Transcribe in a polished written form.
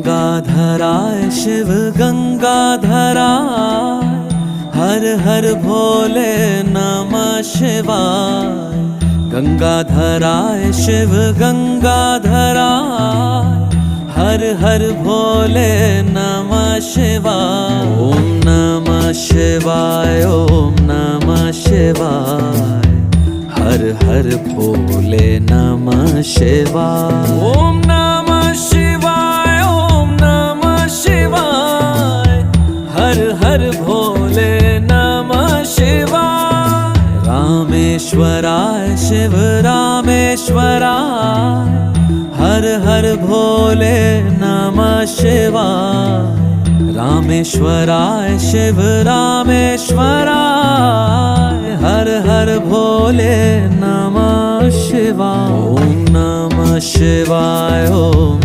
गंगाधराय शिव गंगाधराय, हर हर भोले नमः शिवाय। गंगाधराय शिव गंगाधराय, हर हर भोले नमः शिवाय। ओम नमः शिवाय, ओम नमः शिवाय, हर हर भोले नमः शिवाय। ओम नमः शिवाय, ओम नमः शिवाय, हर हर भोले नमः शिवाय। रामेश्वराय शिव रामेश्वराय, हर हर भोले नमः शिवाय। रामेश्वराय शिव रामेश्वराय, हर हर भोले नमः शिवाय। ओम नमः शिवाय, ओम